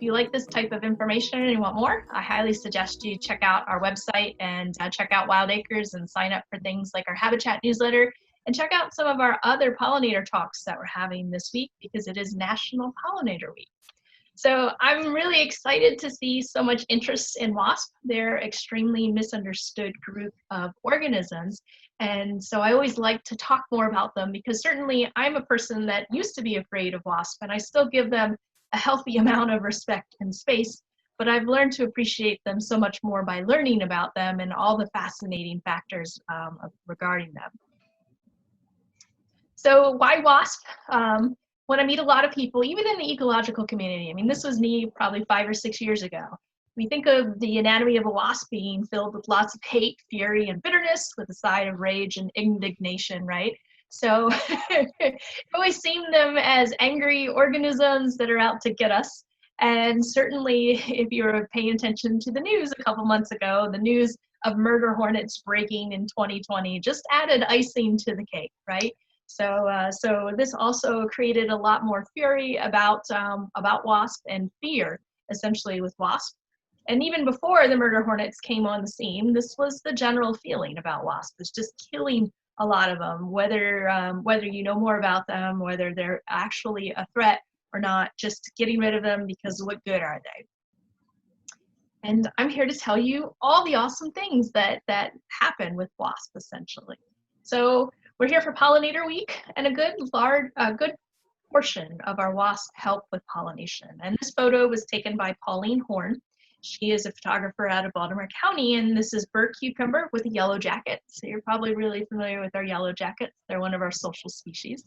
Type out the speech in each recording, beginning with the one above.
you like this type of information and you want more, I highly suggest you check out our website and check out Wild Acres and sign up for things like our Habitat newsletter, and check out some of our other pollinator talks that we're having this week because it is National Pollinator Week. So I'm really excited to see so much interest in wasps. They're an extremely misunderstood group of organisms. And so I always like to talk more about them because certainly I'm a person that used to be afraid of wasps, and I still give them a healthy amount of respect and space, but I've learned to appreciate them so much more by learning about them and all the fascinating factors regarding them. So why wasp? When I meet a lot of people, even in the ecological community, I mean, this was me probably 5 or 6 years ago. We think of the anatomy of a wasp being filled with lots of hate, fury, and bitterness with a side of rage and indignation, right? So I always seen them as angry organisms that are out to get us. And certainly if you were paying attention to the news a couple months ago, the news of murder hornets breaking in 2020 just added icing to the cake, right? So this also created a lot more fury about wasp and fear, essentially, with wasp. And even before the murder hornets came on the scene, this was the general feeling about wasps. It's just killing a lot of them, whether you know more about them, whether they're actually a threat or not, just getting rid of them because what good are they? And I'm here to tell you all the awesome things that happen with wasps, essentially. So we're here for Pollinator Week, and a good portion of our wasps help with pollination. And this photo was taken by Pauline Horn. She is a photographer out of Baltimore County, and this is bird cucumber with a yellow jacket. So you're probably really familiar with our yellow jackets. They're one of our social species,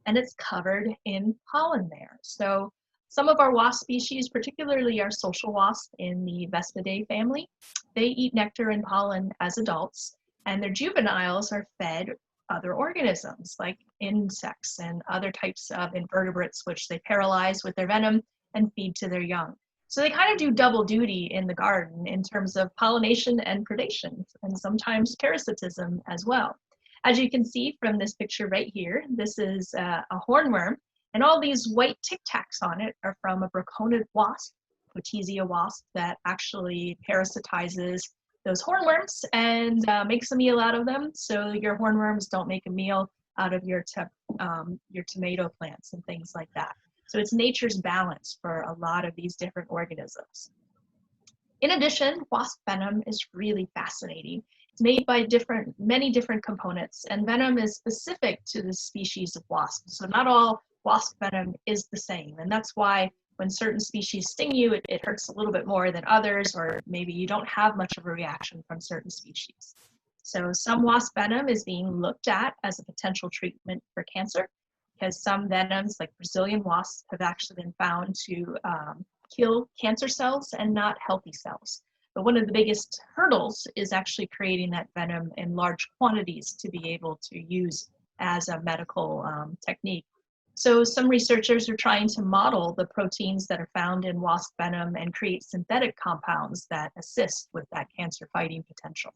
and it's covered in pollen there. So some of our wasp species, particularly our social wasp in the Vespidae family, they eat nectar and pollen as adults, and their juveniles are fed other organisms like insects and other types of invertebrates, which they paralyze with their venom and feed to their young. So they kind of do double duty in the garden in terms of pollination and predation, and sometimes parasitism as well. As you can see from this picture right here, this is a hornworm, and all these white tic tacs on it are from a braconid wasp, Potesia wasp, that actually parasitizes those hornworms and makes a meal out of them, so your hornworms don't make a meal out of your tomato plants and things like that. So it's nature's balance for a lot of these different organisms. In addition, wasp venom is really fascinating. It's made by many different components, and venom is specific to the species of wasp. So not all wasp venom is the same, and that's why when certain species sting you, it hurts a little bit more than others, or maybe you don't have much of a reaction from certain species. So some wasp venom is being looked at as a potential treatment for cancer, because some venoms, like Brazilian wasps, have actually been found to kill cancer cells and not healthy cells. But one of the biggest hurdles is actually creating that venom in large quantities to be able to use as a medical technique. So some researchers are trying to model the proteins that are found in wasp venom and create synthetic compounds that assist with that cancer fighting potential.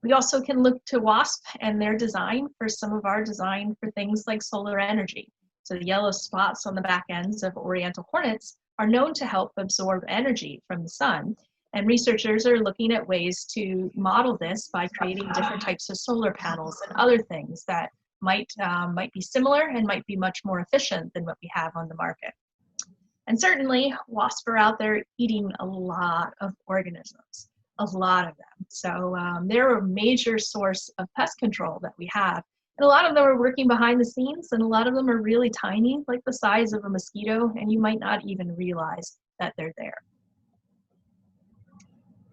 We also can look to wasp and their design for some of our design for things like solar energy. So the yellow spots on the back ends of oriental hornets are known to help absorb energy from the sun. And researchers are looking at ways to model this by creating different types of solar panels and other things that might be similar and might be much more efficient than what we have on the market. And certainly wasps are out there eating a lot of organisms, a lot of them. So they're a major source of pest control that we have. And a lot of them are working behind the scenes, and a lot of them are really tiny, like the size of a mosquito, and you might not even realize that they're there.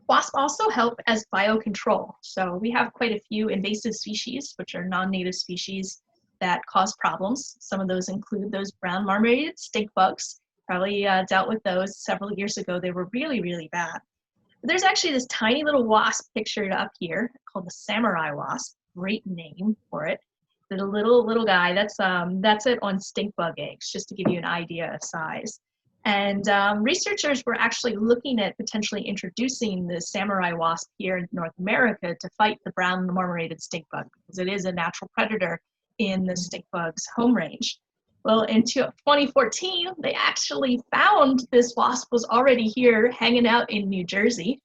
Wasps also help as biocontrol. So we have quite a few invasive species, which are non-native species that cause problems. Some of those include those brown marmorated stink bugs. Probably dealt with those several years ago. They were really, really bad. But there's actually this tiny little wasp pictured up here called the samurai wasp. Great name for it. The little guy, that's it on stink bug eggs, just to give you an idea of size. And researchers were actually looking at potentially introducing the samurai wasp here in North America to fight the brown marmorated stink bug, because it is a natural predator in the stink bug's home range. Well, in 2014, they actually found this wasp was already here hanging out in New Jersey.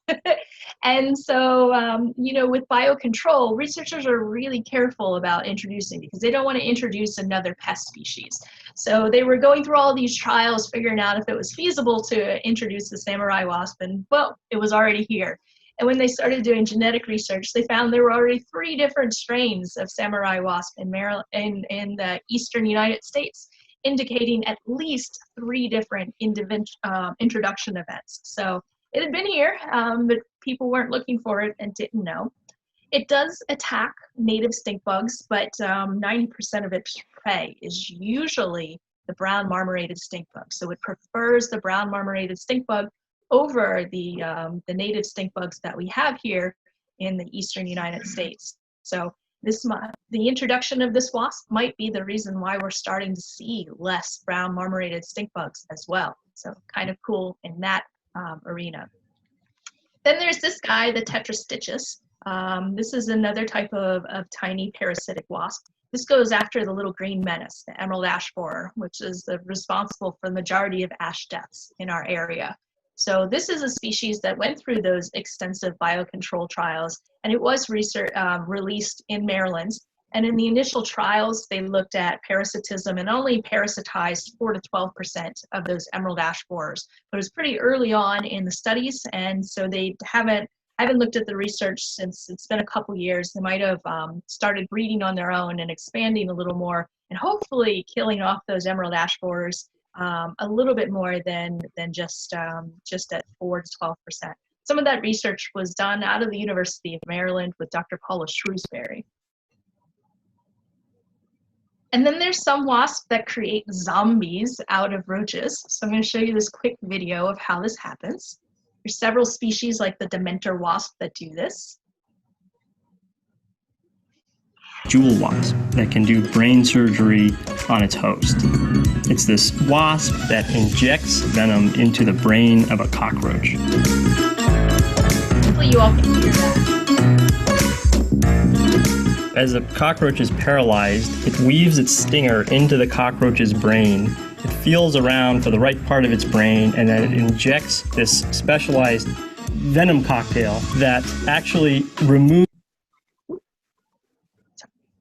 And so, with biocontrol, researchers are really careful about introducing because they don't want to introduce another pest species. So they were going through all these trials, figuring out if it was feasible to introduce the samurai wasp, and well, it was already here. And when they started doing genetic research, they found there were already 3 different strains of samurai wasp in Maryland, in the eastern United States, indicating at least 3 different introduction events. So it had been here, but people weren't looking for it and didn't know. It does attack native stink bugs, but 90% of its prey is usually the brown marmorated stink bug. So it prefers the brown marmorated stink bug over the native stink bugs that we have here in the eastern United States. So the introduction of this wasp might be the reason why we're starting to see less brown marmorated stink bugs as well. So kind of cool in that arena. Then there's this guy, the Tetrastitchus. This is another type of tiny parasitic wasp. This goes after the little green menace, the emerald ash borer, which is responsible for the majority of ash deaths in our area. So this is a species that went through those extensive biocontrol trials, and it was released in Maryland. And in the initial trials, they looked at parasitism and only parasitized 4 to 12% of those emerald ash borers. But it was pretty early on in the studies, and so they haven't looked at the research since. It's been a couple years. They might have started breeding on their own and expanding a little more, and hopefully killing off those emerald ash borers a little bit more than just at 4 to 12%. Some of that research was done out of the University of Maryland with Dr. Paula Shrewsbury. And then there's some wasps that create zombies out of roaches. So I'm going to show you this quick video of how this happens. There's several species like the Dementor wasp that do this. Jewel wasp that can do brain surgery on its host. It's this wasp that injects venom into the brain of a cockroach. Hopefully you all can hear that. As the cockroach is paralyzed, it weaves its stinger into the cockroach's brain. It feels around for the right part of its brain, and then it injects this specialized venom cocktail that actually removes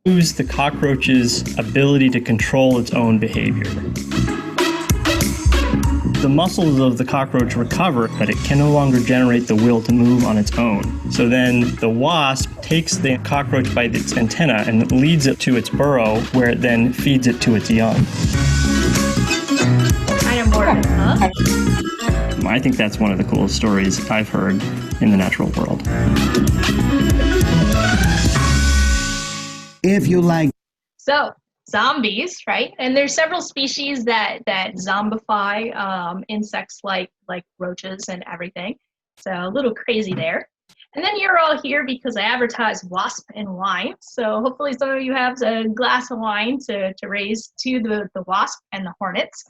the cockroach's ability to control its own behavior. The muscles of the cockroach recover, but it can no longer generate the will to move on its own. So then the wasp takes the cockroach by its antenna and leads it to its burrow, where it then feeds it to its young. Kind of morbid, huh? I think that's one of the coolest stories I've heard in the natural world. If you like. So, zombies, right? And there's several species that zombify insects like roaches and everything. So a little crazy there. And then you're all here because I advertise wasp and wine. So hopefully some of you have a glass of wine to raise to the wasp and the hornets,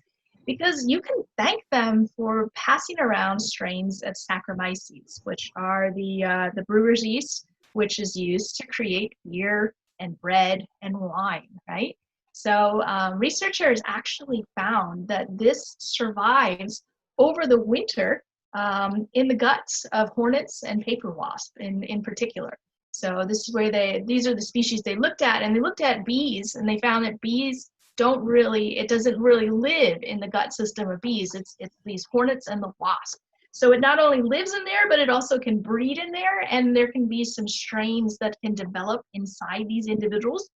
because you can thank them for passing around strains of Saccharomyces, which are the brewer's yeast, which is used to create beer and bread and wine, right? So researchers actually found that this survives over the winter in the guts of hornets and paper wasp in particular. So this is where these are the species they looked at, and they looked at bees, and they found that bees doesn't really live in the gut system of bees. It's these hornets and the wasp. So it not only lives in there, but it also can breed in there, and there can be some strains that can develop inside these individuals.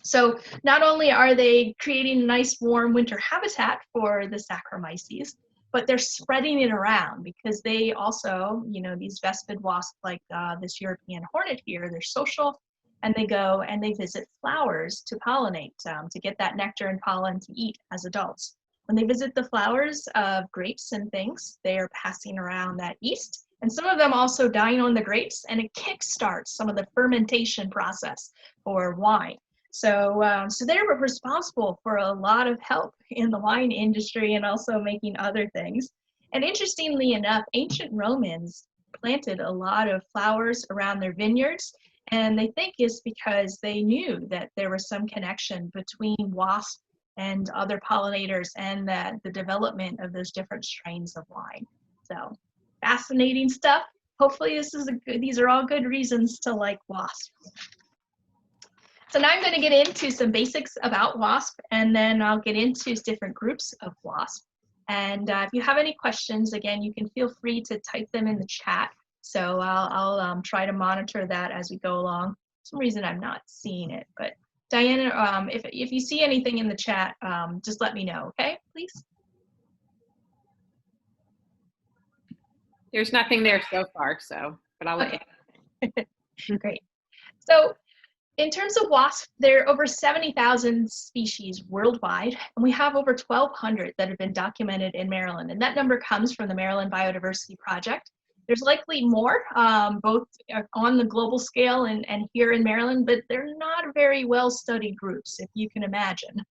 So not only are they creating a nice warm winter habitat for the Saccharomyces, but they're spreading it around because they also, these vespid wasps like this European hornet here, they're social, and they go and they visit flowers to pollinate, to get that nectar and pollen to eat as adults. When they visit the flowers of grapes and things, they are passing around that yeast, and some of them also dine on the grapes, and it kickstarts some of the fermentation process for wine. So they're responsible for a lot of help in the wine industry and also making other things. And interestingly enough, ancient Romans planted a lot of flowers around their vineyards, and they think it's because they knew that there was some connection between wasps and other pollinators, and the development of those different strains of wine. So fascinating stuff. Hopefully these are all good reasons to like wasps. So now I'm going to get into some basics about wasp, and then I'll get into different groups of wasp. And if you have any questions, again, you can feel free to type them in the chat. So I'll try to monitor that as we go along. For some reason I'm not seeing it, but Diana, if you see anything in the chat, just let me know, okay, please? There's nothing there so far, so, but I'll look at it. Great. So in terms of wasps, there are over 70,000 species worldwide, and we have over 1,200 that have been documented in Maryland, and that number comes from the Maryland Biodiversity Project. There's likely more, both on the global scale and here in Maryland, but they're not very well-studied groups, if you can imagine.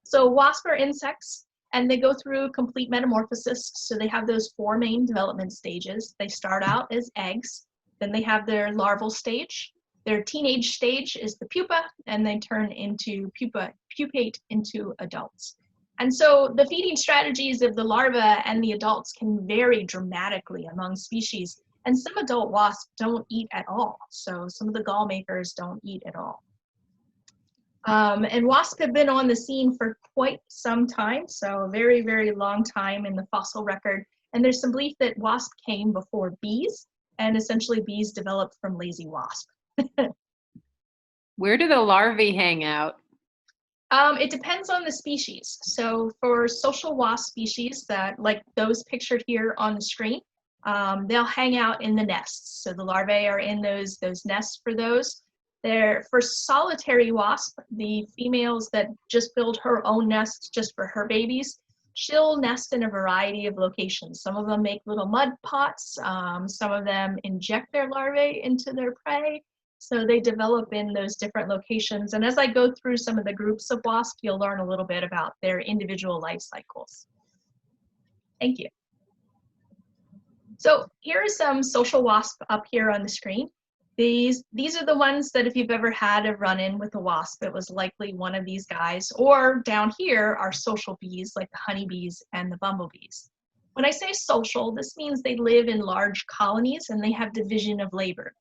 So wasps are insects, and they go through complete metamorphosis. So they have those 4 main development stages. They start out as eggs, then they have their larval stage. Their teenage stage is the pupa, and they turn into pupate into adults. And so the feeding strategies of the larvae and the adults can vary dramatically among species. And some adult wasps don't eat at all. So some of the gall makers don't eat at all. And wasps have been on the scene for quite some time. So a very, very long time in the fossil record. And there's some belief that wasps came before bees, and essentially bees developed from lazy wasps. Where do the larvae hang out? It depends on the species. So for social wasp species that, like those pictured here on the screen, they'll hang out in the nests. So the larvae are in those nests for those. For solitary wasp, the females that just build her own nest just for her babies, she'll nest in a variety of locations. Some of them make little mud pots. Some of them inject their larvae into their prey. So they develop in those different locations. And as I go through some of the groups of wasps, you'll learn a little bit about their individual life cycles. Thank you. So here are some social wasps up here on the screen. These are the ones that if you've ever had a run-in with a wasp, it was likely one of these guys. Or down here are social bees like the honeybees and the bumblebees. When I say social, this means they live in large colonies and they have division of labor.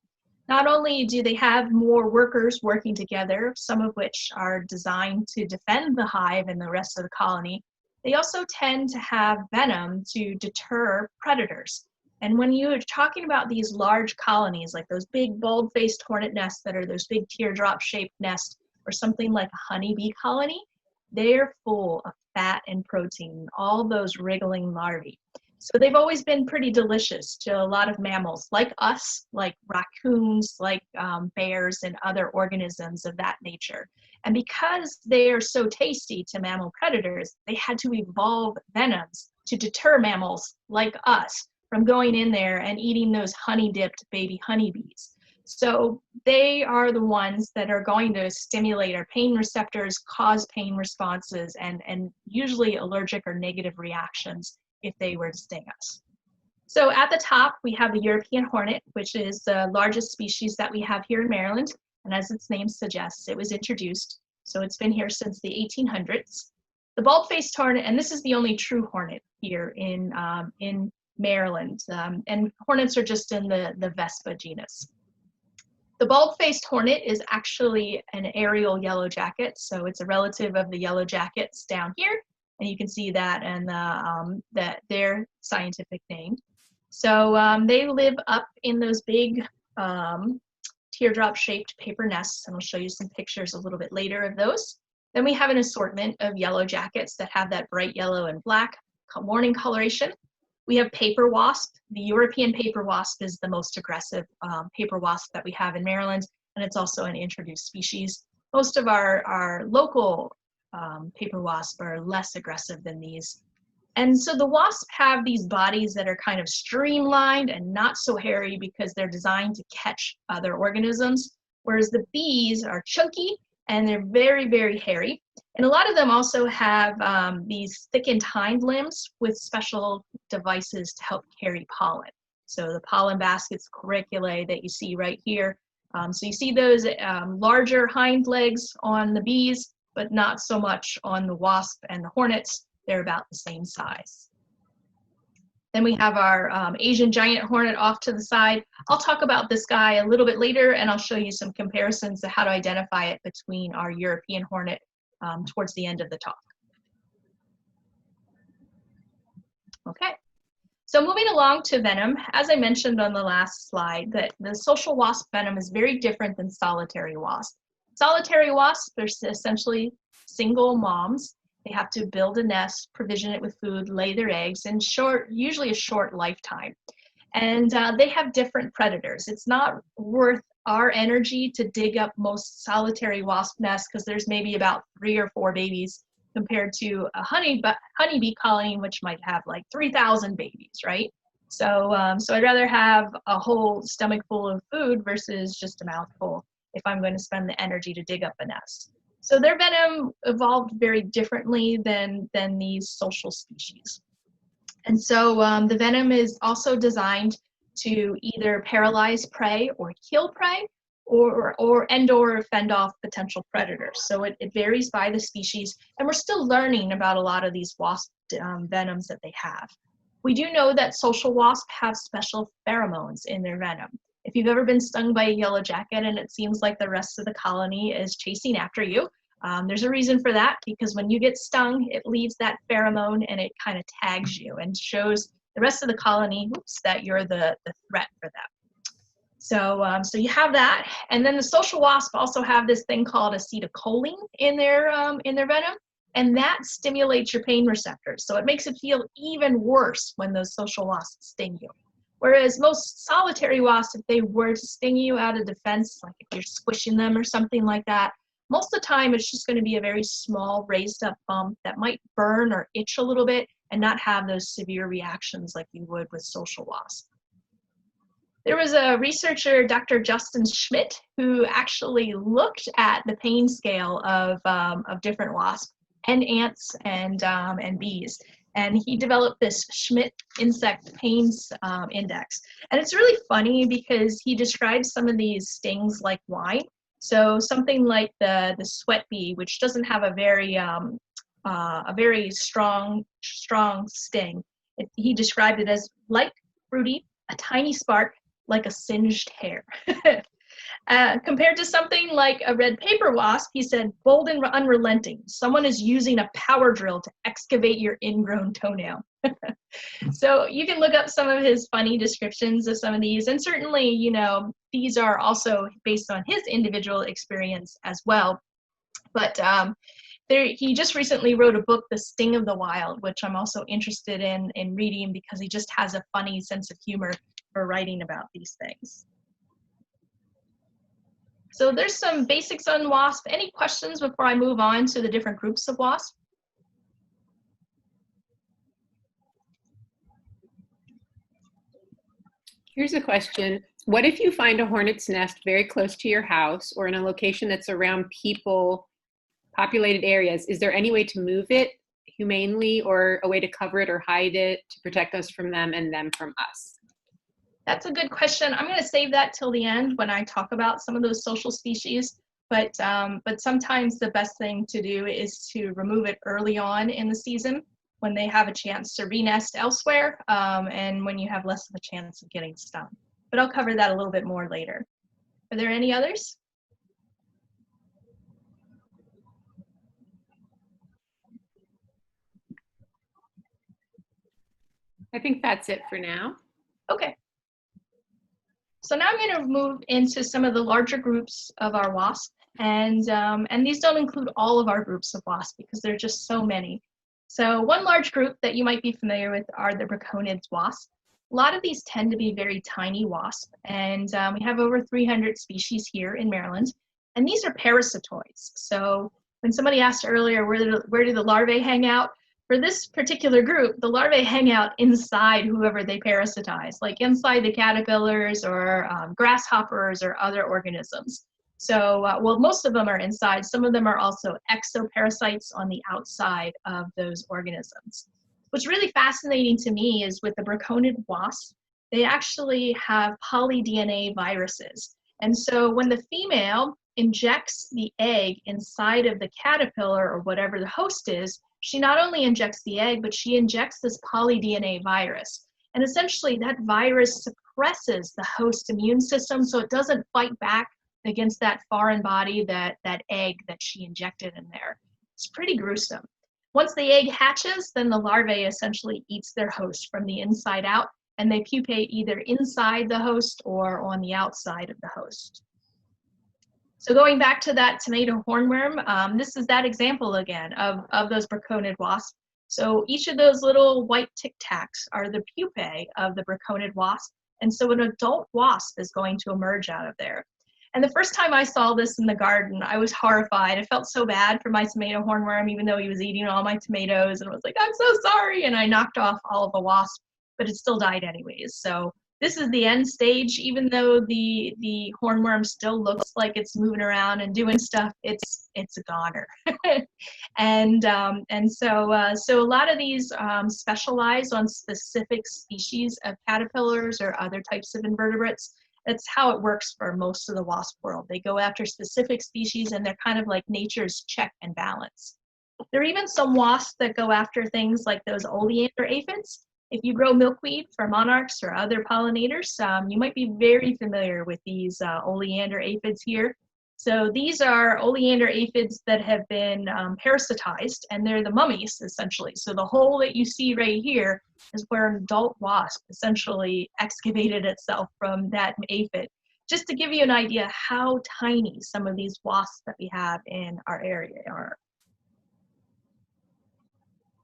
Not only do they have more workers working together, some of which are designed to defend the hive and the rest of the colony, they also tend to have venom to deter predators. And when you're talking about these large colonies, like those big bulb-faced hornet nests that are those big teardrop-shaped nests, or something like a honeybee colony, they're full of fat and protein, all those wriggling larvae. So they've always been pretty delicious to a lot of mammals, like us, like raccoons, like bears, and other organisms of that nature. And because they are so tasty to mammal predators, they had to evolve venoms to deter mammals like us from going in there and eating those honey-dipped baby honeybees. So they are the ones that are going to stimulate our pain receptors, cause pain responses, and usually allergic or negative reactions if they were to sting us. So at the top, we have the European hornet, which is the largest species that we have here in Maryland. And as its name suggests, it was introduced. So it's been here since the 1800s. The bulb-faced hornet, and this is the only true hornet here in Maryland. And hornets are just in the Vespa genus. The bulb-faced hornet is actually an aerial yellow jacket. So it's a relative of the yellow jackets down here. And you can see that in their scientific name. So they live up in those big teardrop-shaped paper nests, and I'll show you some pictures a little bit later of those. Then we have an assortment of yellow jackets that have that bright yellow and black warning coloration. We have paper wasp. The European paper wasp is the most aggressive paper wasp that we have in Maryland, and it's also an introduced species. Most of our local paper wasps are less aggressive than these. And so the wasps have these bodies that are kind of streamlined and not so hairy because they're designed to catch other organisms, whereas the bees are chunky and they're very, very hairy. And a lot of them also have these thickened hind limbs with special devices to help carry pollen. So the pollen baskets, corriculae that you see right here. So you see those larger hind legs on the bees. but not so much on the wasp and the hornets. They're about the same size. Then we have our Asian giant hornet off to the side. I'll talk about this guy a little bit later, and I'll show you some comparisons to how to identify it between our European hornet towards the end of the talk. Okay, so moving along to venom, as I mentioned on the last slide, that the social wasp venom is very different than solitary wasp. Solitary wasps, they're essentially single moms. They have to build a nest, provision it with food, lay their eggs, and usually a short lifetime. And they have different predators. It's not worth our energy to dig up most solitary wasp nests because there's maybe about 3 or 4 babies compared to a honeybee colony, which might have like 3,000 babies, right? So I'd rather have a whole stomach full of food versus just a mouthful if I'm going to spend the energy to dig up a nest. So their venom evolved very differently than these social species. And so the venom is also designed to either paralyze prey or kill prey or fend off potential predators. So it varies by the species, and we're still learning about a lot of these wasp venoms that they have. We do know that social wasps have special pheromones in their venom. If you've ever been stung by a yellow jacket and it seems like the rest of the colony is chasing after you, there's a reason for that, because when you get stung, it leaves that pheromone and it kind of tags you and shows the rest of the colony, that you're the threat for them. So you have that, and then the social wasp also have this thing called acetylcholine in their venom, and that stimulates your pain receptors. So it makes it feel even worse when those social wasps sting you. Whereas most solitary wasps, if they were to sting you out of defense, like if you're squishing them or something like that, most of the time it's just going to be a very small raised up bump that might burn or itch a little bit and not have those severe reactions like you would with social wasps. There was a researcher, Dr. Justin Schmidt, who actually looked at the pain scale of different wasps and ants and bees. And he developed this Schmidt insect pains index. And it's really funny because he describes some of these stings like wine. So something like the sweat bee, which doesn't have a very strong sting. He described it as light, fruity, a tiny spark, like a singed hair. Compared to something like a red paper wasp, he said, bold and unrelenting. Someone is using a power drill to excavate your ingrown toenail. So you can look up some of his funny descriptions of some of these, and certainly, you know, these are also based on his individual experience as well. But he just recently wrote a book, The Sting of the Wild, which I'm also interested in reading because he just has a funny sense of humor for writing about these things. So there's some basics on wasp. Any questions before I move on to the different groups of wasp? Here's a question. What if you find a hornet's nest very close to your house or in a location that's around populated areas? Is there any way to move it humanely or a way to cover it or hide it to protect us from them and them from us? That's a good question. I'm going to save that till the end when I talk about some of those social species. But sometimes the best thing to do is to remove it early on in the season when they have a chance to re-nest elsewhere and when you have less of a chance of getting stung. But I'll cover that a little bit more later. Are there any others? I think that's it for now. Okay. So now I'm going to move into some of the larger groups of our wasp, and these don't include all of our groups of wasp because there are just so many. So one large group that you might be familiar with are the braconids wasp. A lot of these tend to be very tiny wasp, and we have over 300 species here in Maryland, and these are parasitoids. So when somebody asked earlier where do the larvae hang out, for this particular group, the larvae hang out inside whoever they parasitize, like inside the caterpillars or grasshoppers or other organisms. So, well, most of them are inside. Some of them are also exoparasites on the outside of those organisms. What's really fascinating to me is with the braconid wasps, they actually have poly-DNA viruses. And so when the female injects the egg inside of the caterpillar or whatever the host is, she not only injects the egg, but she injects this poly-DNA virus. And essentially that virus suppresses the host immune system so it doesn't fight back against that foreign body, that egg that she injected in there. It's pretty gruesome. Once the egg hatches, then the larvae essentially eats their host from the inside out, and they pupate either inside the host or on the outside of the host. So going back to that tomato hornworm, this is that example again of those braconid wasps. So each of those little white tic tacs are the pupae of the braconid wasp, and so an adult wasp is going to emerge out of there. And the first time I saw this in the garden, I was horrified. I felt so bad for my tomato hornworm, even though he was eating all my tomatoes, and I was like, I'm so sorry, and I knocked off all of the wasps, but it still died anyways. So this is the end stage. Even though the hornworm still looks like it's moving around and doing stuff, it's a goner. and so a lot of these specialize on specific species of caterpillars or other types of invertebrates. That's how it works for most of the wasp world. They go after specific species, and they're kind of like nature's check and balance. There are even some wasps that go after things like those oleander aphids. If you grow milkweed for monarchs or other pollinators, you might be very familiar with these oleander aphids here. So these are oleander aphids that have been parasitized, and they're the mummies, essentially. So the hole that you see right here is where an adult wasp essentially excavated itself from that aphid. Just to give you an idea how tiny some of these wasps that we have in our area are.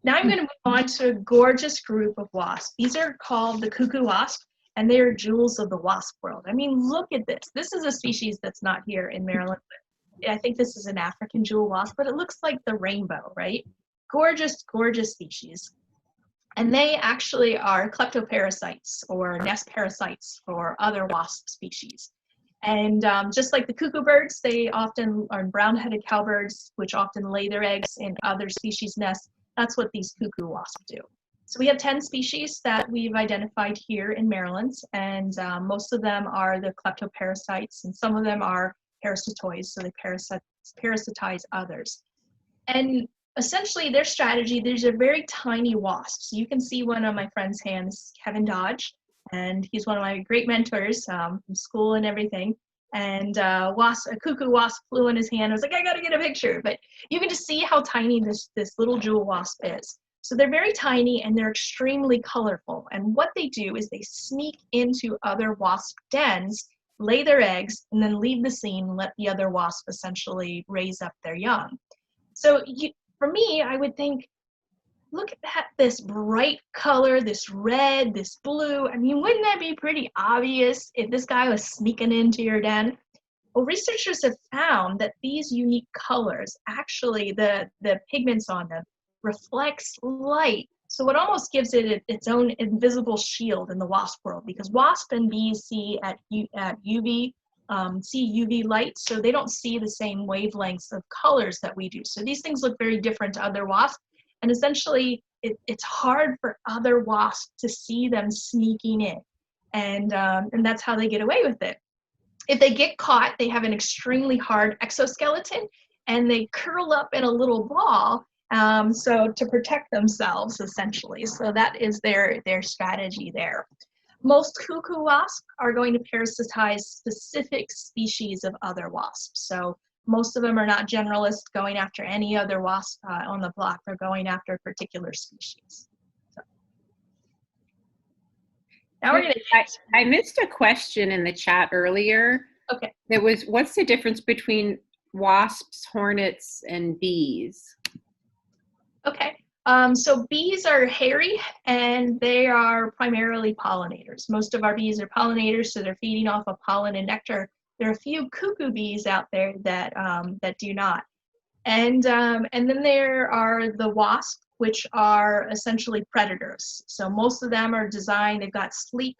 Now I'm going to move on to a gorgeous group of wasps. These are called the cuckoo wasp, and they are jewels of the wasp world. I mean, look at this. This is a species that's not here in Maryland. I think this is an African jewel wasp, but it looks like the rainbow, right? Gorgeous, gorgeous species. And they actually are kleptoparasites or nest parasites for other wasp species. And just like the cuckoo birds, they often are brown-headed cowbirds, which often lay their eggs in other species' nests. That's what these cuckoo wasps do. So we have 10 species that we've identified here in Maryland, and most of them are the kleptoparasites, and some of them are parasitoids, so they parasitize others. And essentially their strategy, these are very tiny wasps. You can see one on my friend's hand. This is Kevin Dodge, and he's one of my great mentors from school and everything. And a cuckoo wasp flew in his hand. I was like, I gotta get a picture. But you can just see how tiny this little jewel wasp is. So they're very tiny, and they're extremely colorful. And what they do is they sneak into other wasp dens, lay their eggs, and then leave the scene and let the other wasp essentially raise up their young. So for me, I would think, look at this bright color, this red, this blue. I mean, wouldn't that be pretty obvious if this guy was sneaking into your den? Well, researchers have found that these unique colors, actually the pigments on them, reflects light. So it almost gives it its own invisible shield in the wasp world, because wasp and bees see at UV light, so they don't see the same wavelengths of colors that we do. So these things look very different to other wasps. And essentially, it's hard for other wasps to see them sneaking in. And that's how they get away with it. If they get caught, they have an extremely hard exoskeleton, and they curl up in a little ball, so to protect themselves, essentially. So that is their strategy there. Most cuckoo wasps are going to parasitize specific species of other wasps. So most of them are not generalists going after any other wasp on the block. They're going after a particular species. So. Now we're going to. I missed a question in the chat earlier. Okay. There was, what's the difference between wasps, hornets, and bees? Okay. So bees are hairy, and they are primarily pollinators. Most of our bees are pollinators, so they're feeding off of pollen and nectar. There are a few cuckoo bees out there that do not. And then there are the wasps, which are essentially predators. So most of them are designed, they've got sleek,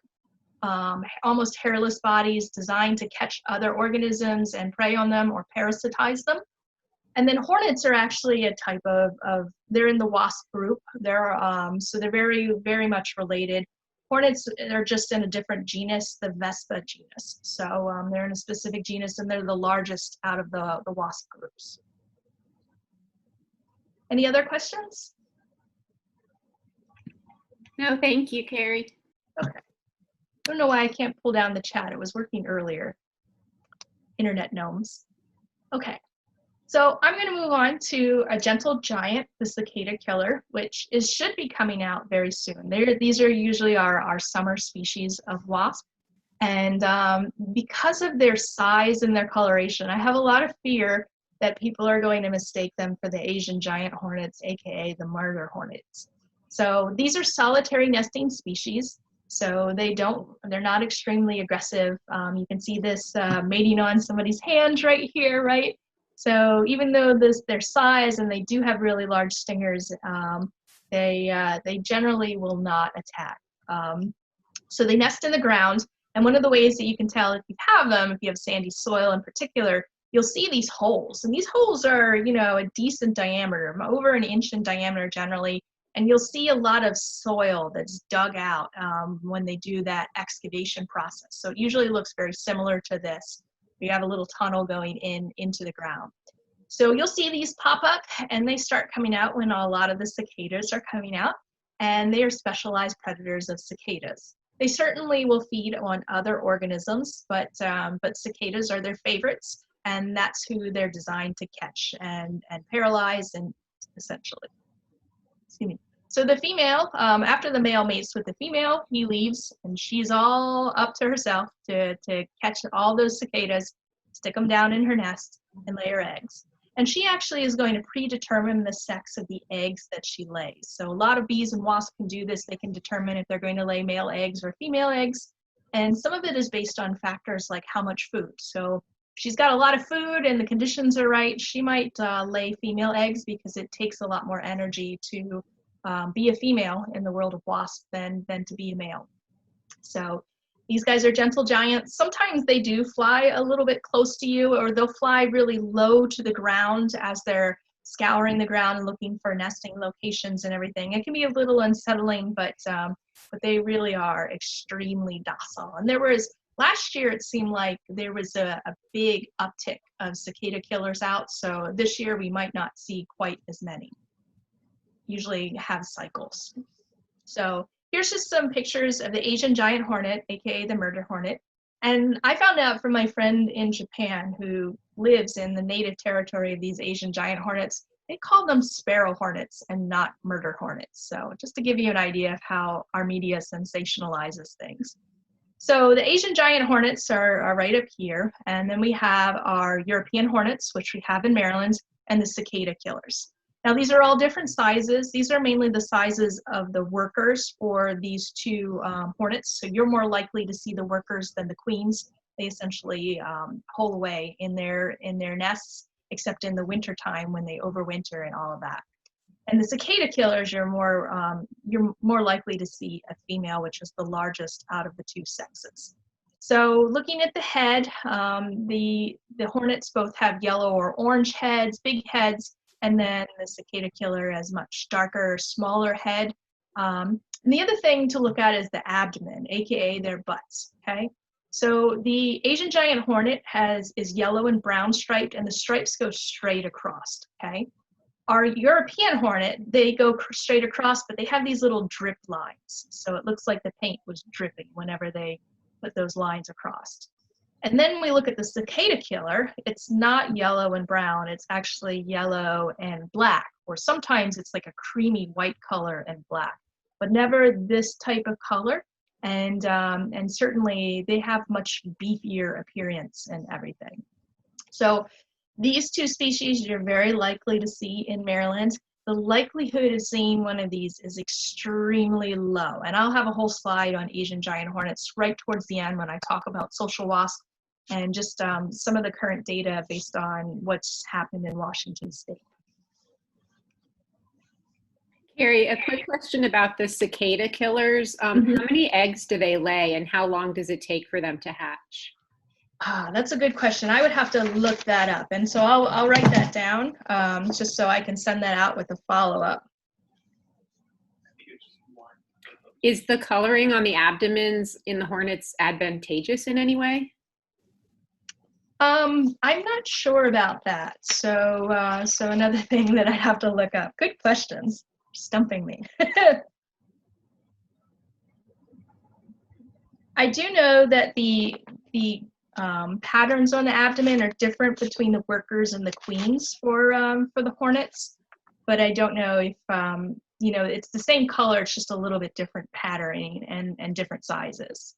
almost hairless bodies designed to catch other organisms and prey on them or parasitize them. And then hornets are actually a type of they're in the wasp group. So they're very, very much related. Hornets are just in a different genus, the Vespa genus. So they're in a specific genus, and they're the largest out of the wasp groups. Any other questions? No, thank you, Kerry. Okay. I don't know why I can't pull down the chat. It was working earlier. Internet gnomes. Okay. So I'm going to move on to a gentle giant, the cicada killer, which should be coming out very soon. These are usually our summer species of wasp. And because of their size and their coloration, I have a lot of fear that people are going to mistake them for the Asian giant hornets, aka the murder hornets. So these are solitary nesting species. So they're not extremely aggressive. You can see this mating on somebody's hand right here, right? So even though their size and they do have really large stingers, they generally will not attack. So they nest in the ground, and one of the ways that you can tell if you have them, if you have sandy soil in particular, you'll see these holes. And these holes are, a decent diameter, over an inch in diameter generally. And you'll see a lot of soil that's dug out when they do that excavation process. So it usually looks very similar to this. You have a little tunnel going into the ground. So you'll see these pop up, and they start coming out when a lot of the cicadas are coming out, and they are specialized predators of cicadas. They certainly will feed on other organisms, but cicadas are their favorites, and that's who they're designed to catch and paralyze, and essentially. Excuse me. So the female, after the male mates with the female, he leaves, and she's all up to herself to catch all those cicadas, stick them down in her nest, and lay her eggs. And she actually is going to predetermine the sex of the eggs that she lays. So a lot of bees and wasps can do this. They can determine if they're going to lay male eggs or female eggs. And some of it is based on factors like how much food. So if she's got a lot of food and the conditions are right, she might lay female eggs because it takes a lot more energy to be a female in the world of wasps than to be a male. So these guys are gentle giants. Sometimes they do fly a little bit close to you, or they'll fly really low to the ground as they're scouring the ground and looking for nesting locations and everything. It can be a little unsettling, but they really are extremely docile. And last year it seemed like there was a big uptick of cicada killers out. So this year we might not see quite as many. Usually have cycles. So here's just some pictures of the Asian giant hornet, aka the murder hornet. And I found out from my friend in Japan who lives in the native territory of these Asian giant hornets, they call them sparrow hornets and not murder hornets. So just to give you an idea of how our media sensationalizes things. So the Asian giant hornets are right up here. And then we have our European hornets, which we have in Maryland, and the cicada killers. Now these are all different sizes. These are mainly the sizes of the workers for these two hornets. So you're more likely to see the workers than the queens. They essentially hole away in their nests, except in the winter time when they overwinter and all of that. And the cicada killers, you're more likely to see a female, which is the largest out of the two sexes. So looking at the head, the hornets both have yellow or orange heads, big heads. And then the cicada killer has much darker, smaller head. And the other thing to look at is the abdomen, aka their butts, okay? So the Asian giant hornet is yellow and brown striped, and the stripes go straight across, okay? Our European hornet, they go straight across, but they have these little drip lines. So it looks like the paint was dripping whenever they put those lines across. And then we look at the cicada killer, it's not yellow and brown, it's actually yellow and black, or sometimes it's like a creamy white color and black, but never this type of color. And certainly they have much beefier appearance and everything. So these two species you're very likely to see in Maryland. The likelihood of seeing one of these is extremely low. And I'll have a whole slide on Asian giant hornets right towards the end when I talk about social wasps and just some of the current data based on what's happened in Washington State. Kerry, a quick question about the cicada killers. How many eggs do they lay, and how long does it take for them to hatch? That's a good question. I would have to look that up. And so I'll write that down just so I can send that out with a follow-up. Is the coloring on the abdomens in the hornets advantageous in any way? I'm not sure about that. So another thing that I'd have to look up. Good questions. Stumping me. I do know that the patterns on the abdomen are different between the workers and the queens for the hornets, but I don't know if it's the same color. It's just a little bit different patterning and different sizes.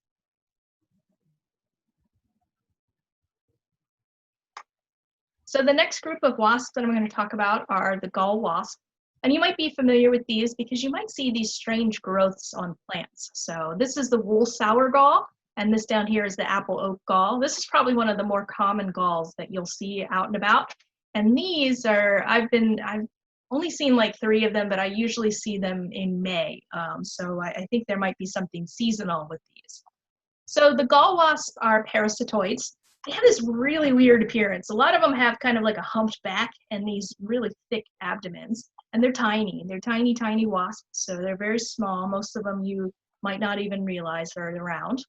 So the next group of wasps that I'm going to talk about are the gall wasp. And you might be familiar with these because you might see these strange growths on plants. So this is the wool sour gall, and this down here is the apple oak gall. This is probably one of the more common galls that you'll see out and about. And these are, I've only seen like 3 of them, but I usually see them in May. So I think there might be something seasonal with these. So the gall wasps are parasitoids. They have this really weird appearance. A lot of them have kind of like a humped back and these really thick abdomens. And they're tiny. They're tiny, tiny wasps. So they're very small. Most of them you might not even realize are around.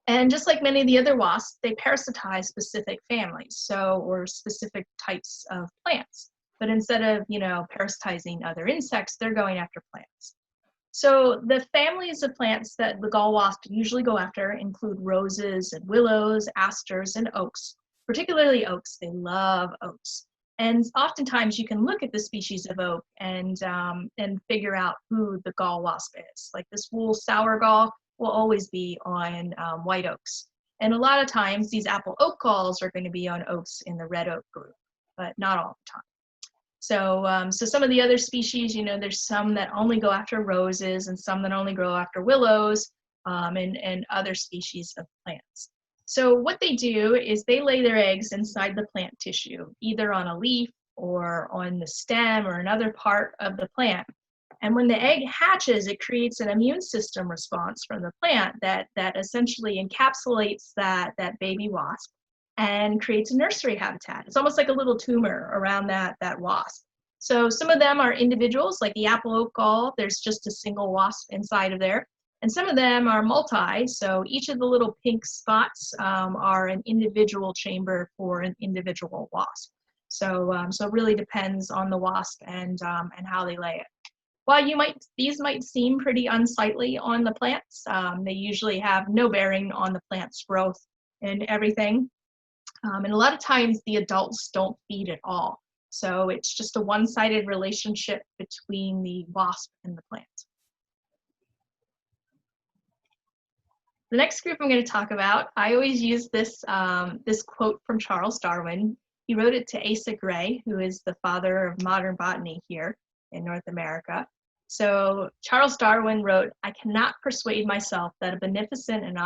And just like many of the other wasps, they parasitize specific families, or specific types of plants. But instead of, parasitizing other insects, they're going after plants. So the families of plants that the gall wasp usually go after include roses and willows, asters, and oaks. Particularly oaks. They love oaks. And oftentimes you can look at the species of oak and figure out who the gall wasp is. Like this wool sour gall will always be on white oaks. And a lot of times these apple oak galls are going to be on oaks in the red oak group, but not all the time. So some of the other species, there's some that only go after roses and some that only go after willows and other species of plants. So what they do is they lay their eggs inside the plant tissue, either on a leaf or on the stem or another part of the plant. And when the egg hatches, it creates an immune system response from the plant that essentially encapsulates that baby wasp and creates a nursery habitat. It's almost like a little tumor around that wasp. So some of them are individuals, like the apple oak gall. There's just a single wasp inside of there. And some of them are multi, so each of the little pink spots are an individual chamber for an individual wasp. So it really depends on the wasp and how they lay it. While these might seem pretty unsightly on the plants, they usually have no bearing on the plant's growth and everything. And a lot of times the adults don't feed at all. So it's just a one-sided relationship between the wasp and the plant. The next group I'm going to talk about, I always use this quote from Charles Darwin. He wrote it to Asa Gray, who is the father of modern botany here in North America. So Charles Darwin wrote, "I cannot persuade myself that a beneficent and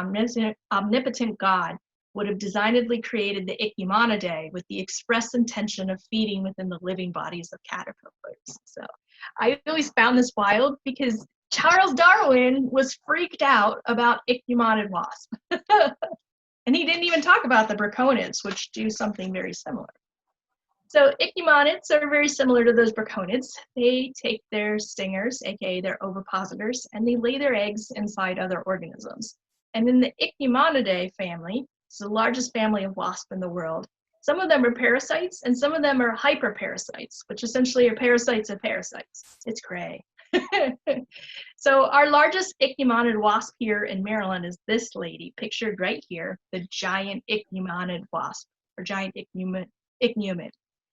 omnipotent God would have designedly created the Ichneumonidea with the express intention of feeding within the living bodies of caterpillars." So I always found this wild because Charles Darwin was freaked out about ichneumoniid wasp. And he didn't even talk about the braconids, which do something very similar. So ichneumonids are very similar to those braconids. They take their stingers, aka their ovipositors, and they lay their eggs inside other organisms. And in the Ichneumonidea family, it's the largest family of wasps in the world. Some of them are parasites, and some of them are hyperparasites, which essentially are parasites of parasites. It's cray. So our largest ichneumoniid wasp here in Maryland is this lady, pictured right here, the giant ichneumoniid wasp, or giant ichneumon.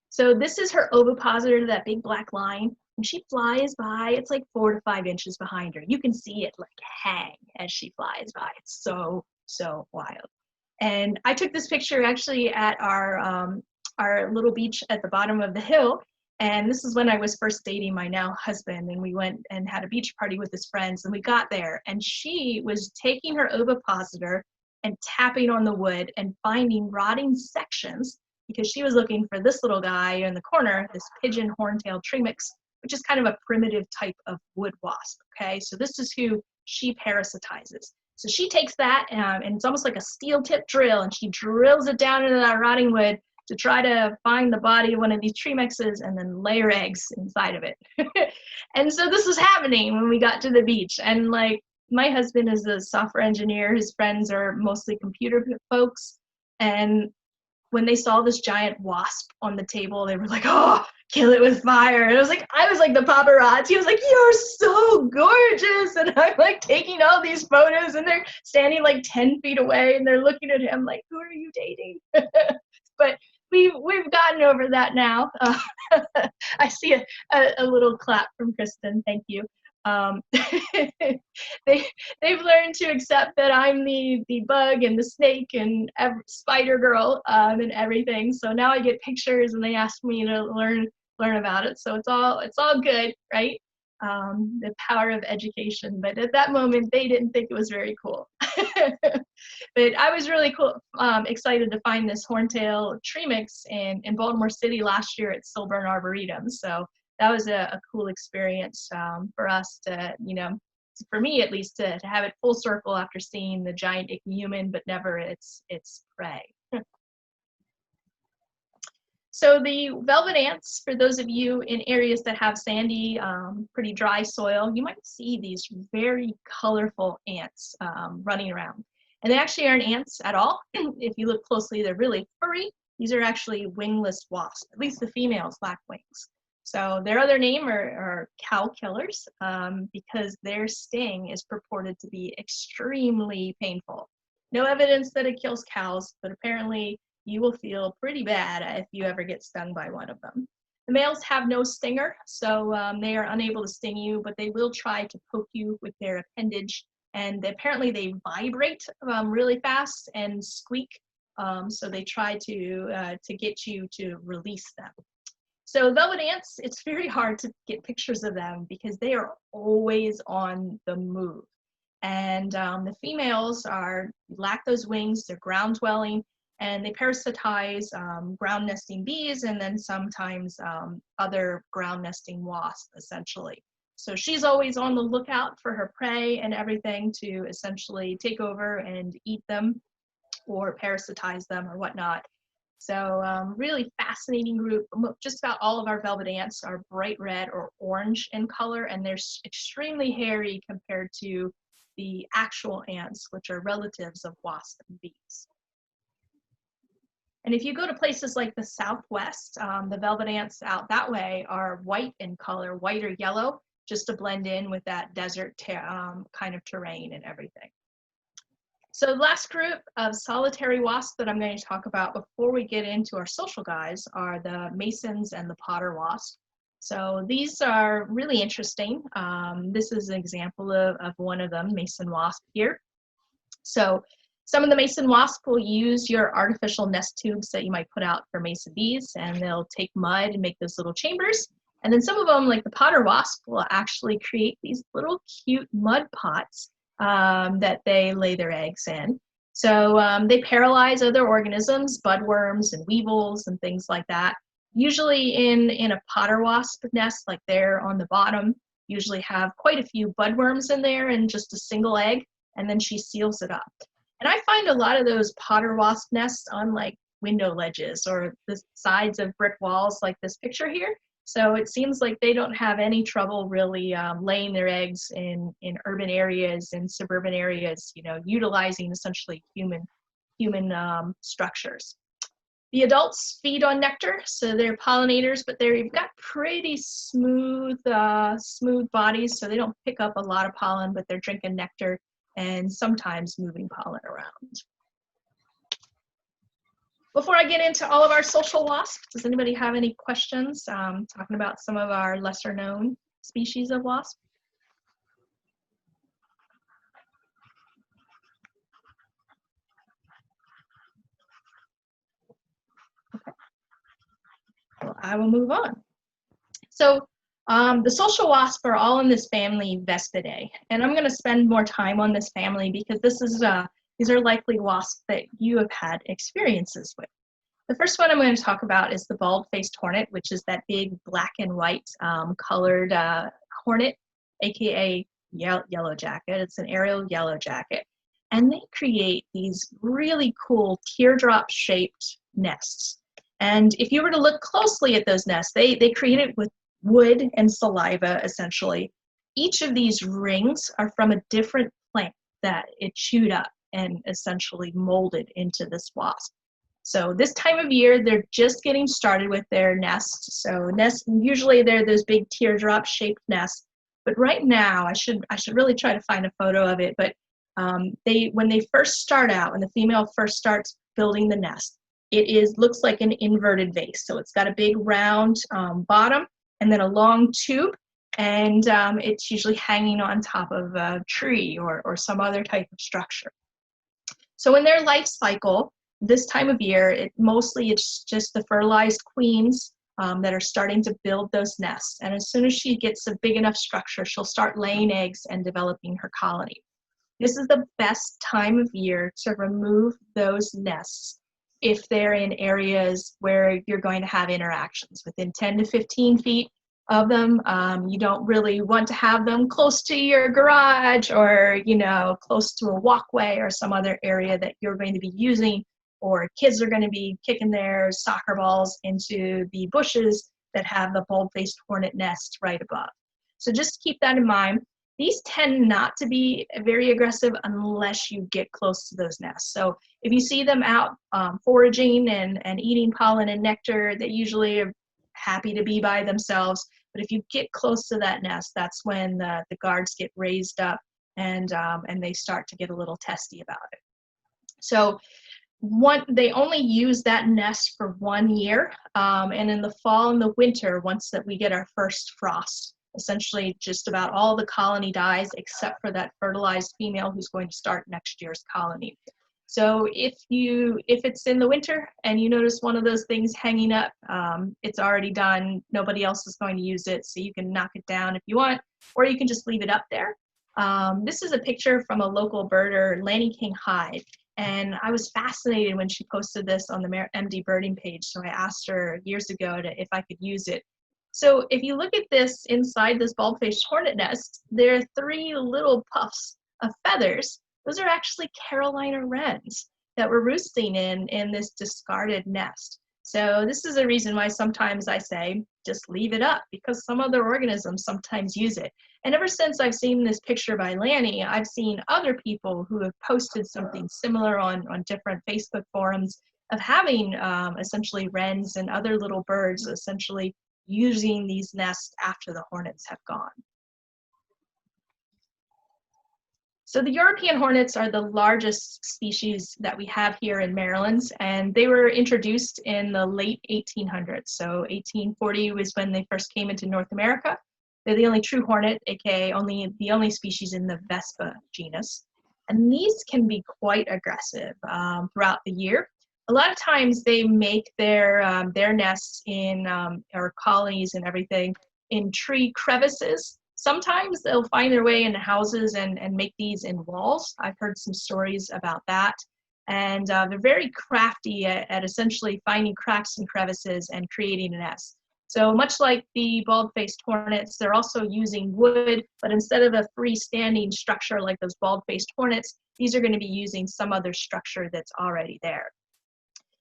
So this is her ovipositor, that big black line. When she flies by, it's like 4 to 5 inches behind her. You can see it like hang as she flies by. It's so wild. And I took this picture actually at our little beach at the bottom of the hill. And this is when I was first dating my now husband, and we went and had a beach party with his friends, and we got there, and she was taking her ovipositor and tapping on the wood and finding rotting sections because she was looking for this little guy in the corner, this pigeon horntail tremix, which is kind of a primitive type of wood wasp, okay? So this is who she parasitizes. So she takes that, and it's almost like a steel tip drill, and she drills it down into that rotting wood to try to find the body of one of these tree mixes and then lay her eggs inside of it. And so this was happening when we got to the beach. And like, my husband is a software engineer. His friends are mostly computer folks. And when they saw this giant wasp on the table, they were like, oh, kill it with fire. And I was like the paparazzi. He was like, you're so gorgeous. And I'm like taking all these photos, and they're standing like 10 feet away, and they're looking at him like, who are you dating? But we've gotten over that now. I see a little clap from Kristen. Thank you. They've learned to accept that I'm the bug and the snake and spider girl and everything. So now I get pictures, and they ask me to learn about it. So it's all good, right? The power of education. But at that moment, they didn't think it was very cool. But I was really excited to find this horntail tree mix in Baltimore City last year at Silburn Arboretum. So that was a cool experience for us to, for me at least, to have it full circle after seeing the giant ichneumon, but never its prey. So the velvet ants, for those of you in areas that have sandy, pretty dry soil, you might see these very colorful ants running around. And they actually aren't ants at all. If you look closely, they're really furry. These are actually wingless wasps. At least the females lack wings. So their other name are cow killers because their sting is purported to be extremely painful. No evidence that it kills cows, but apparently you will feel pretty bad if you ever get stung by one of them. The males have no stinger, so they are unable to sting you, but they will try to poke you with their appendage. And apparently they vibrate really fast and squeak, so they try to get you to release them. So velvet ants, it's very hard to get pictures of them because they are always on the move. And the females lack those wings, they're ground dwelling, and they parasitize ground nesting bees and then sometimes other ground nesting wasps, essentially. So she's always on the lookout for her prey and everything to essentially take over and eat them or parasitize them or whatnot. So really fascinating group. Just about all of our velvet ants are bright red or orange in color, and they're extremely hairy compared to the actual ants, which are relatives of wasps and bees. And if you go to places like the Southwest, the velvet ants out that way are white in color, white or yellow, just to blend in with that desert kind of terrain and everything. So the last group of solitary wasps that I'm going to talk about before we get into our social guys are the masons and the potter wasp. So these are really interesting. This is an example of one of them, mason wasp here. So some of the mason wasp will use your artificial nest tubes that you might put out for mason bees, and they'll take mud and make those little chambers. And then some of them, like the potter wasp, will actually create these little cute mud pots that they lay their eggs in. So they paralyze other organisms, budworms and weevils and things like that. Usually in a potter wasp nest, like there on the bottom, usually have quite a few budworms in there and just a single egg, and then she seals it up. And I find a lot of those potter wasp nests on like window ledges or the sides of brick walls like this picture here. So it seems like they don't have any trouble really laying their eggs in urban areas and suburban areas, utilizing essentially human structures. The adults feed on nectar, so they're pollinators, but they've got pretty smooth bodies, so they don't pick up a lot of pollen, but they're drinking nectar and sometimes moving pollen around. Before I get into all of our social wasps, does anybody have any questions talking about some of our lesser known species of wasp? Okay. Well, I will move on. So the social wasps are all in this family Vespidae, and I'm going to spend more time on this family because these are likely wasps that you have had experiences with. The first one I'm going to talk about is the bald-faced hornet, which is that big black and white colored hornet, aka yellow jacket. It's an aerial yellow jacket. And they create these really cool teardrop-shaped nests. And if you were to look closely at those nests, they created with wood and saliva, essentially. Each of these rings are from a different plant that it chewed up and essentially molded into this wasp. So this time of year, they're just getting started with their nests. So nests, usually they're those big teardrop shaped nests. But right now, I should really try to find a photo of it. But when they first start out, when the female first starts building the nest, looks like an inverted vase. So it's got a big round bottom and then a long tube, and it's usually hanging on top of a tree or some other type of structure. So in their life cycle, this time of year, it's just the fertilized queens that are starting to build those nests. And as soon as she gets a big enough structure, she'll start laying eggs and developing her colony. This is the best time of year to remove those nests if they're in areas where you're going to have interactions within 10 to 15 feet of them. You don't really want to have them close to your garage or, close to a walkway or some other area that you're going to be using, or kids are going to be kicking their soccer balls into the bushes that have the bulb-faced hornet nest right above. So just keep that in mind. These tend not to be very aggressive unless you get close to those nests. So if you see them out foraging and eating pollen and nectar, they usually are happy to be by themselves. But if you get close to that nest, that's when the guards get raised up and they start to get a little testy about it. So they only use that nest for 1 year, and in the fall and the winter, once that we get our first frost, essentially just about all the colony dies except for that fertilized female who's going to start next year's colony. So if it's in the winter and you notice one of those things hanging up, it's already done. Nobody else is going to use it, so you can knock it down if you want, or you can just leave it up there. This is a picture from a local birder, Lanny King Hyde. And I was fascinated when she posted this on the MD Birding page, so I asked her years ago if I could use it. So if you look at this inside this bulb-faced hornet nest, there are 3 little puffs of feathers. Those are actually Carolina wrens that were roosting in this discarded nest. So this is a reason why sometimes I say, just leave it up, because some other organisms sometimes use it. And ever since I've seen this picture by Lanny, I've seen other people who have posted something similar on different Facebook forums of having essentially wrens and other little birds essentially using these nests after the hornets have gone. So the European hornets are the largest species that we have here in Maryland, and they were introduced in the late 1800s. So 1840 was when they first came into North America. They're the only true hornet, aka the only species in the Vespa genus. And these can be quite aggressive throughout the year. A lot of times they make their nests in, or colonies and everything, in tree crevices. Sometimes they'll find their way into houses and make these in walls. I've heard some stories about that. And they're very crafty at essentially finding cracks and crevices and creating a nest. So much like the bulb-faced hornets, they're also using wood, but instead of a freestanding structure like those bulb-faced hornets, these are going to be using some other structure that's already there.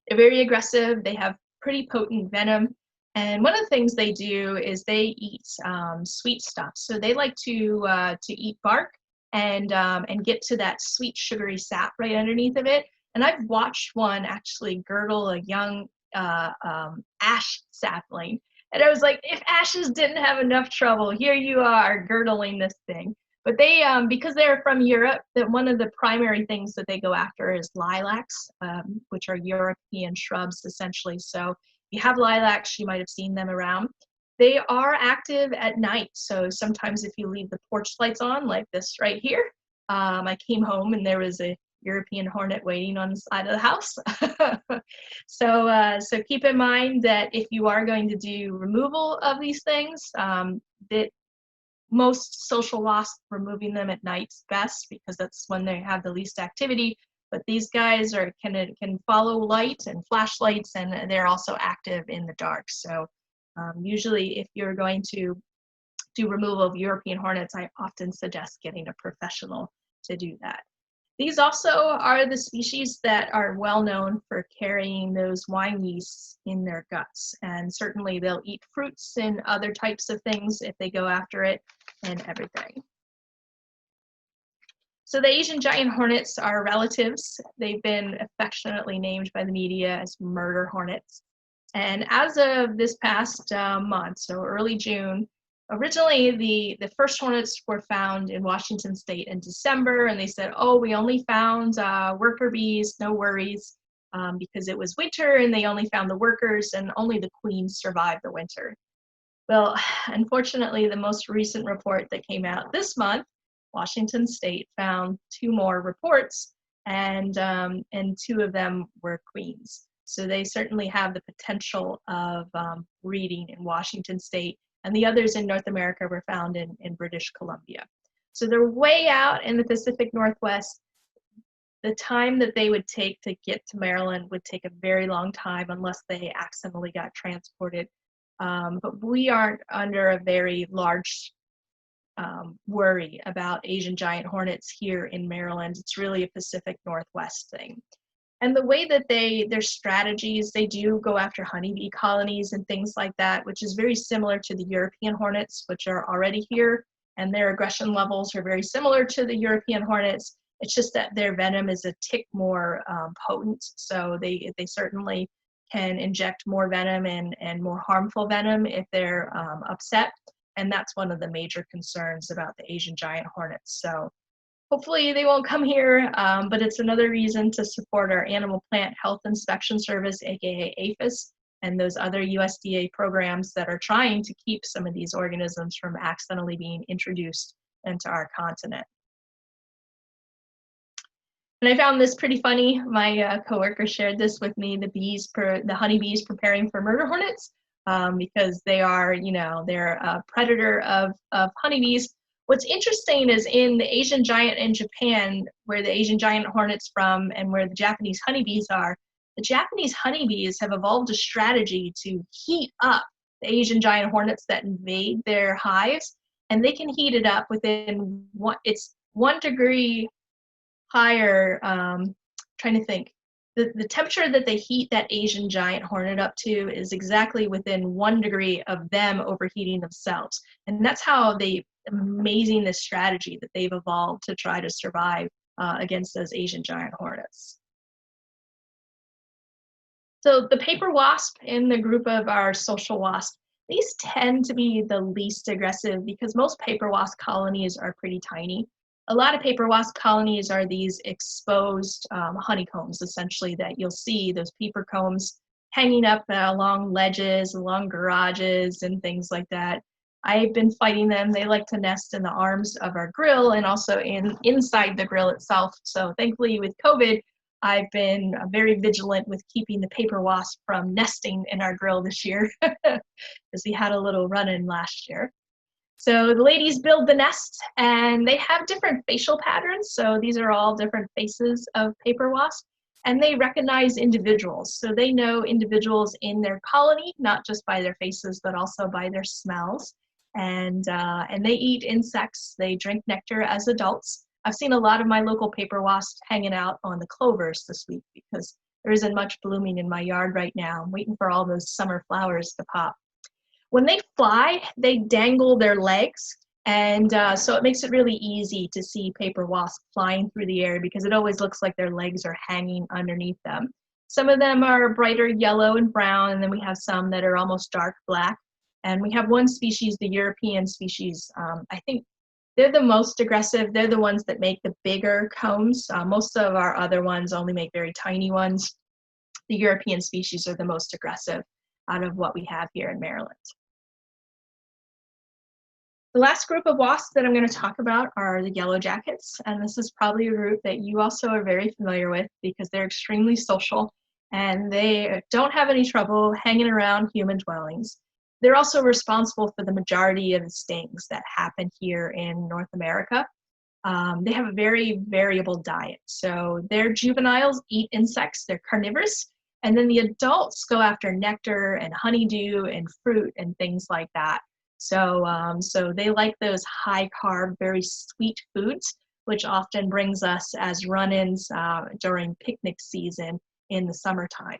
They're very aggressive. They have pretty potent venom. And one of the things they do is they eat sweet stuff. So they like to eat bark and get to that sweet sugary sap right underneath of it. And I've watched one actually girdle a young ash sapling. And I was like, if ashes didn't have enough trouble, here you are girdling this thing. But they, because they're from Europe, that one of the primary things that they go after is lilacs, which are European shrubs essentially. So you have lilacs, you might have seen them around. They are active at night. So sometimes if you leave the porch lights on like this right here, I came home and there was a European hornet waiting on the side of the house. So keep in mind that if you are going to do removal of these things, that most social wasps, removing them at night's best because that's when they have the least activity. But these guys can follow light and flashlights, and they're also active in the dark. So usually if you're going to do removal of European hornets, I often suggest getting a professional to do that. These also are the species that are well known for carrying those wine yeasts in their guts. And certainly they'll eat fruits and other types of things if they go after it and everything. So the Asian giant hornets are relatives. They've been affectionately named by the media as murder hornets. And as of this past month, so early June, originally the first hornets were found in Washington state in December, and they said, oh, we only found worker bees, no worries, because it was winter and they only found the workers and only the queens survived the winter. Well, unfortunately, the most recent report that came out this month, Washington state found 2 more reports, and 2 of them were queens. So they certainly have the potential of breeding in Washington state, and the others in North America were found in British Columbia. So they're way out in the Pacific Northwest. The time that they would take to get to Maryland would take a very long time unless they accidentally got transported. But we aren't under a very large worry about Asian giant hornets here in Maryland. It's really a Pacific Northwest thing. And the way that their strategies, they do go after honeybee colonies and things like that, which is very similar to the European hornets, which are already here, and their aggression levels are very similar to the European hornets. It's just that their venom is a tick more potent, so they certainly can inject more venom and more harmful venom if they're upset. And that's one of the major concerns about the Asian giant hornets. So hopefully they won't come here, but it's another reason to support our Animal Plant Health Inspection Service, aka APHIS, and those other USDA programs that are trying to keep some of these organisms from accidentally being introduced into our continent. And I found this pretty funny. My coworker shared this with me, the honeybees preparing for murder hornets. Because they are, they're a predator of honeybees. What's interesting is in the Asian giant in Japan, where the Asian giant hornet's from and where the Japanese honeybees are, the Japanese honeybees have evolved a strategy to heat up the Asian giant hornets that invade their hives, and they can heat it up within it's 1 degree higher, trying to think. The temperature that they heat that Asian giant hornet up to is exactly within 1 degree of them overheating themselves. And that's how amazing this strategy that they've evolved to try to survive against those Asian giant hornets. So the paper wasp in the group of our social wasp, these tend to be the least aggressive because most paper wasp colonies are pretty tiny. A lot of paper wasp colonies are these exposed honeycombs, essentially, that you'll see, those paper combs hanging up along ledges, along garages, and things like that. I've been fighting them. They like to nest in the arms of our grill and also inside the grill itself. So thankfully with COVID, I've been very vigilant with keeping the paper wasp from nesting in our grill this year because we had a little run-in last year. So the ladies build the nest, and they have different facial patterns. So these are all different faces of paper wasp, and they recognize individuals. So they know individuals in their colony, not just by their faces, but also by their smells. And they eat insects. They drink nectar as adults. I've seen a lot of my local paper wasps hanging out on the clovers this week because there isn't much blooming in my yard right now. I'm waiting for all those summer flowers to pop. When they fly, they dangle their legs, and so it makes it really easy to see paper wasps flying through the air because it always looks like their legs are hanging underneath them. Some of them are brighter yellow and brown, and then we have some that are almost dark black. And we have one species, the European species, I think they're the most aggressive. They're the ones that make the bigger combs. Most of our other ones only make very tiny ones. The European species are the most aggressive out of what we have here in Maryland. The last group of wasps that I'm going to talk about are the yellow jackets, and this is probably a group that you also are very familiar with because they're extremely social and they don't have any trouble hanging around human dwellings. They're also responsible for the majority of the stings that happen here in North America. They have a very variable diet. So their juveniles eat insects, they're carnivorous, and then the adults go after nectar and honeydew and fruit and things like that. So they like those high carb, very sweet foods. which often brings us as run-ins during picnic season in the summertime.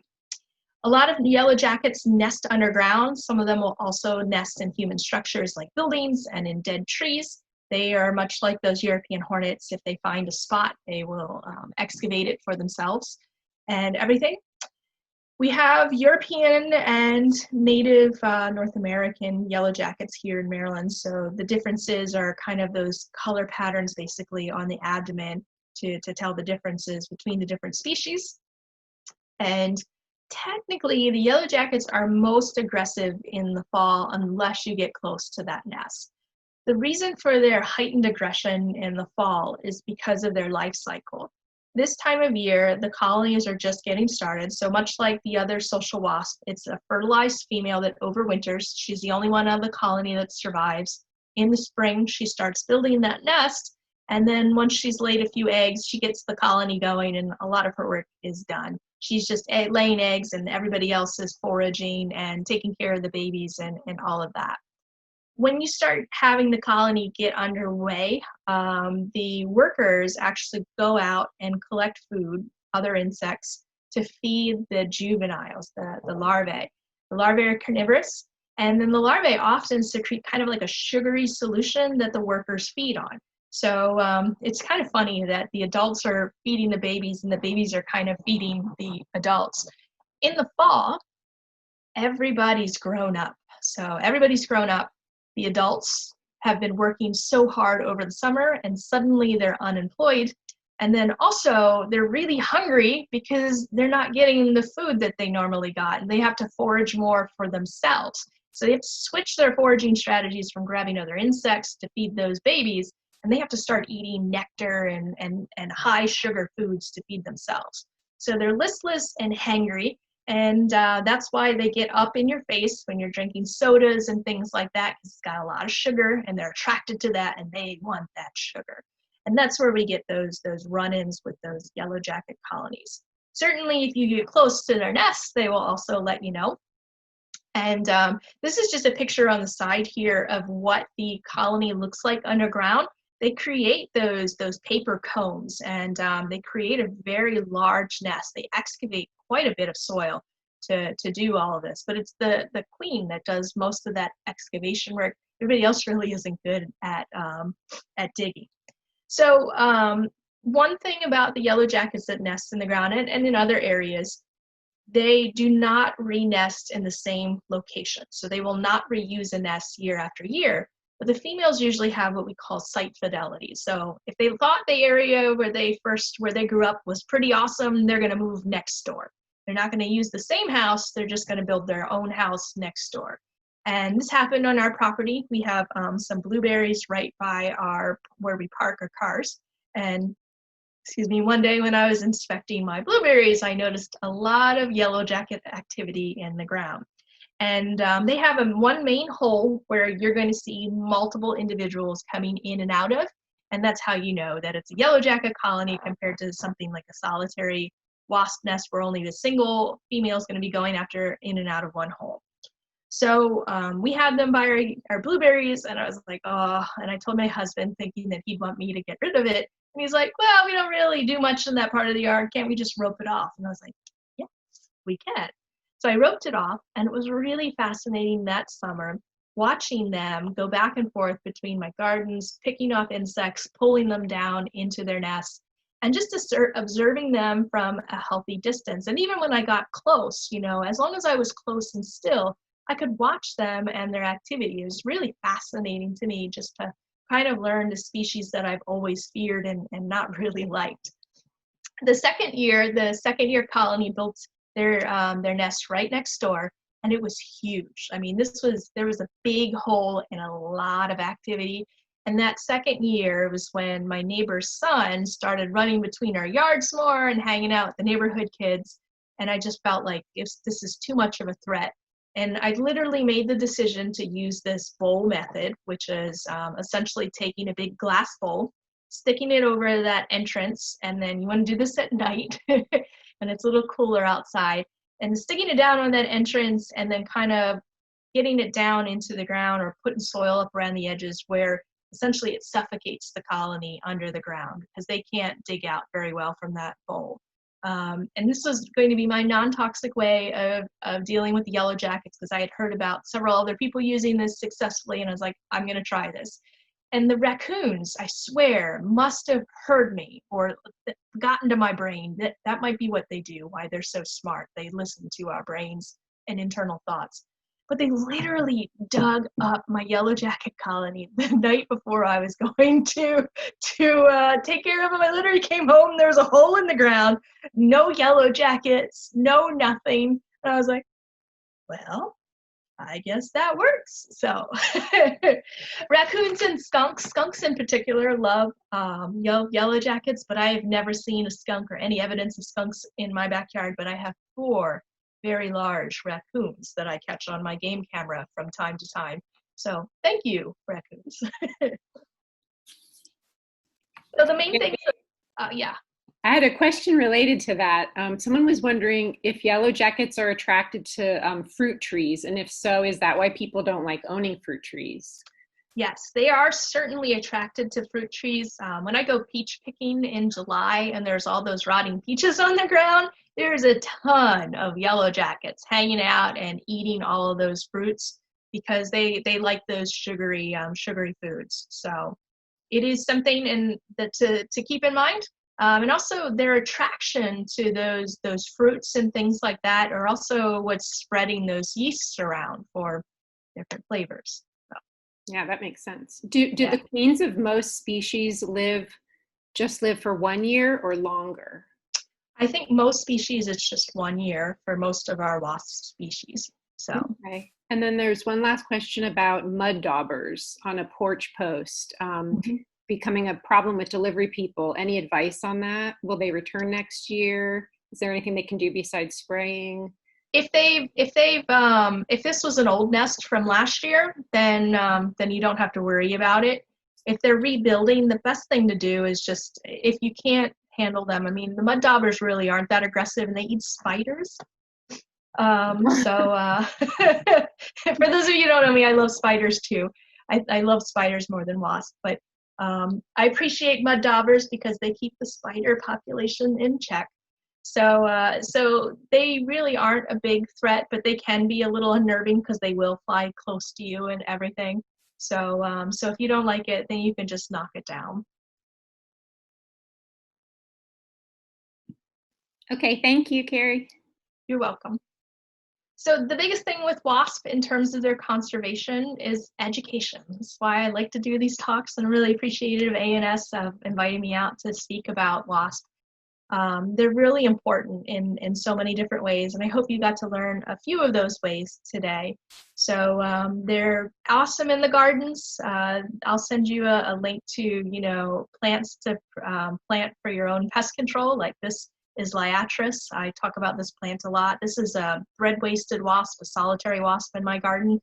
A lot of yellow jackets nest underground. Some of them will also nest in human structures like buildings and in dead trees. They are much like those European hornets. If they find a spot, they will excavate it for themselves and everything. We have European and native North American yellow jackets here in Maryland. So the differences are kind of those color patterns basically on the abdomen to tell the differences between the different species. And technically, the yellow jackets are most aggressive in the fall unless you get close to that nest. The reason for their heightened aggression in the fall is because of their life cycle. This time of year, the colonies are just getting started. So much like the other social wasp, it's a fertilized female that overwinters. She's the only one of the colony that survives. In the spring, she starts building that nest. And then once she's laid a few eggs, she gets the colony going and a lot of her work is done. She's just laying eggs and everybody else is foraging and taking care of the babies and all of that. When you start having the colony get underway, the workers actually go out and collect food, other insects, to feed the juveniles, the larvae. The larvae are carnivorous, and then the larvae often secrete kind of like a sugary solution that the workers feed on. So it's kind of funny that the adults are feeding the babies and the babies are kind of feeding the adults. In the fall, everybody's grown up. So everybody's grown up. The adults have been working so hard over the summer and suddenly they're unemployed. And then also they're really hungry because they're not getting the food that they normally got and they have to forage more for themselves. So they have to switch their foraging strategies from grabbing other insects to feed those babies, and they have to start eating nectar and high sugar foods to feed themselves. So they're listless and hangry. And that's why they get up in your face when you're drinking sodas and things like that, because it's got a lot of sugar and they're attracted to that and they want that sugar. And that's where we get those run-ins with those yellow jacket colonies. Certainly, if you get close to their nests, they will also let you know. And this is just a picture on the side here of what the colony looks like underground. They create those paper cones and they create a very large nest. They excavate quite a bit of soil to do all of this, but it's the queen that does most of that excavation work. Everybody else really isn't good at digging. So one thing about the yellow jackets that nest in the ground and in other areas, they do not re-nest in the same location. So they will not reuse a nest year after year. But the females usually have what we call site fidelity. So if they thought the area where they grew up was pretty awesome, they're going to move next door. They're not going to use the same house. They're just going to build their own house next door. And this happened on our property. We have some blueberries right by where we park our cars. And one day when I was inspecting my blueberries, I noticed a lot of yellow jacket activity in the ground. And they have one main hole where you're going to see multiple individuals coming in and out of. And that's how you know that it's a yellow jacket colony compared to something like a solitary wasp nest where only the single female is going to be going after in and out of one hole. So we had them by our blueberries and I was like, oh, and I told my husband thinking that he'd want me to get rid of it. And he's like, well, we don't really do much in that part of the yard. Can't we just rope it off? And I was like, yes, we can. So I roped it off, and it was really fascinating that summer watching them go back and forth between my gardens, picking off insects, pulling them down into their nests, and just observing them from a healthy distance. And even when I got close, as long as I was close and still, I could watch them and their activity. It was really fascinating to me just to kind of learn the species that I've always feared and not really liked. The second year colony built their nest right next door, and it was huge. I mean, there was a big hole and a lot of activity. And that second year was when my neighbor's son started running between our yards more and hanging out with the neighborhood kids. And I just felt like this is too much of a threat. And I literally made the decision to use this bowl method, which is essentially taking a big glass bowl, sticking it over that entrance, and then you want to do this at night, and it's a little cooler outside, and sticking it down on that entrance and then kind of getting it down into the ground or putting soil up around the edges where essentially it suffocates the colony under the ground because they can't dig out very well from that hole. And this was going to be my non-toxic way of dealing with the yellow jackets, because I had heard about several other people using this successfully, and I was like, I'm going to try this. And the raccoons, I swear, must have heard me or gotten to my brain. That might be what they do, why they're so smart. They listen to our brains and internal thoughts. But they literally dug up my yellow jacket colony the night before I was going to take care of them. I literally came home, there was a hole in the ground, no yellow jackets, no nothing. And I was like, well, I guess that works. So raccoons and skunks in particular love yellow jackets, but I have never seen a skunk or any evidence of skunks in my backyard, but I have 4 very large raccoons that I catch on my game camera from time to time. So thank you, raccoons. So the main thing, yeah. I had a question related to that. Someone was wondering if yellow jackets are attracted to fruit trees, and if so, is that why people don't like owning fruit trees? Yes, they are certainly attracted to fruit trees. When I go peach picking in July and there's all those rotting peaches on the ground, there's a ton of yellow jackets hanging out and eating all of those fruits because they like those sugary foods. So it is something to keep in mind. And also their attraction to those fruits and things like that are also what's spreading those yeasts around for different flavors. So. Yeah, that makes sense. Do the queens of most species live for 1 year or longer? I think most species it's just 1 year for most of our wasp species. So. Okay. And then there's one last question about mud daubers on a porch post. Becoming a problem with delivery people. Any advice on that? Will they return next year? Is there anything they can do besides spraying? If this was an old nest from last year, then you don't have to worry about it. If they're rebuilding, the best thing to do is just, if you can't handle them, I mean, the mud daubers really aren't that aggressive and they eat spiders. For those of you who don't know me, I love spiders too. I love spiders more than wasps, but I appreciate mud daubers because they keep the spider population in check. So they really aren't a big threat, but they can be a little unnerving because they will fly close to you and everything. So if you don't like it, then you can just knock it down. Okay, thank you, Kerry. You're welcome. So the biggest thing with WASP in terms of their conservation is education. That's why I like to do these talks, and I'm really appreciative of A&S of inviting me out to speak about WASP. They're really important in so many different ways, and I hope you got to learn a few of those ways today. So they're awesome in the gardens. I'll send you a link to plants to plant for your own pest control, like this is Liatris. I talk about this plant a lot. This is a thread-waisted wasp, a solitary wasp in my garden.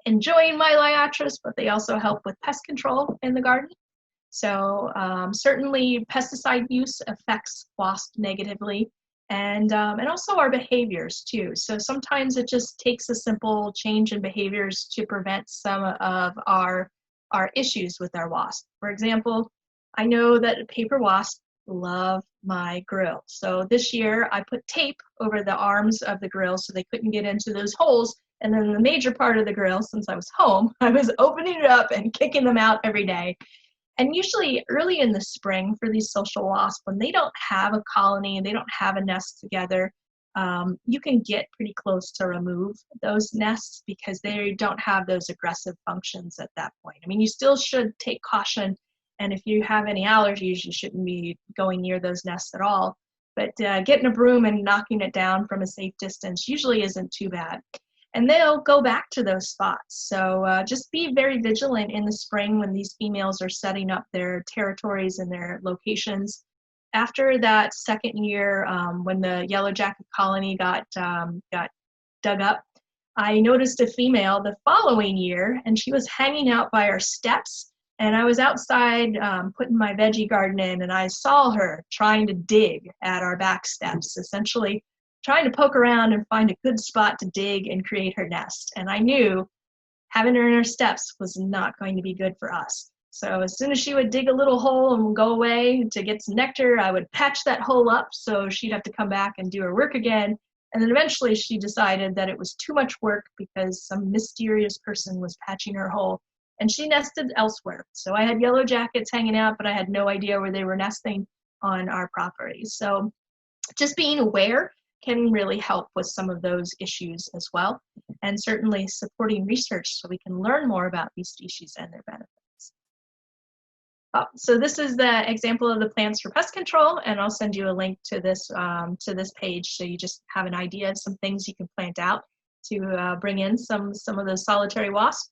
Enjoying my Liatris, but they also help with pest control in the garden. So certainly pesticide use affects wasps negatively, and also our behaviors too. So sometimes it just takes a simple change in behaviors to prevent some of our issues with our wasp. For example, I know that paper wasps love my grill. So this year I put tape over the arms of the grill so they couldn't get into those holes. And then the major part of the grill, since I was home, I was opening it up and kicking them out every day. And usually early in the spring for these social wasps, when they don't have a colony and they don't have a nest together, you can get pretty close to remove those nests because they don't have those aggressive functions at that point. I mean, you still should take caution. And if you have any allergies, you shouldn't be going near those nests at all. But getting a broom and knocking it down from a safe distance usually isn't too bad. And they'll go back to those spots. So just be very vigilant in the spring when these females are setting up their territories and their locations. After that second year, when the yellow jacket colony got dug up, I noticed a female the following year, and she was hanging out by our steps. And I was outside putting my veggie garden in, and I saw her trying to dig at our back steps, essentially trying to poke around and find a good spot to dig and create her nest. And I knew having her in her steps was not going to be good for us. So as soon as she would dig a little hole and go away to get some nectar, I would patch that hole up so she'd have to come back and do her work again. And then eventually she decided that it was too much work because some mysterious person was patching her hole, and she nested elsewhere. So I had yellow jackets hanging out, but I had no idea where they were nesting on our property. So just being aware can really help with some of those issues as well, and certainly supporting research so we can learn more about these species and their benefits. So this is the example of the plants for pest control, and I'll send you a link to this page so you just have an idea of some things you can plant out to bring in some of those solitary wasps.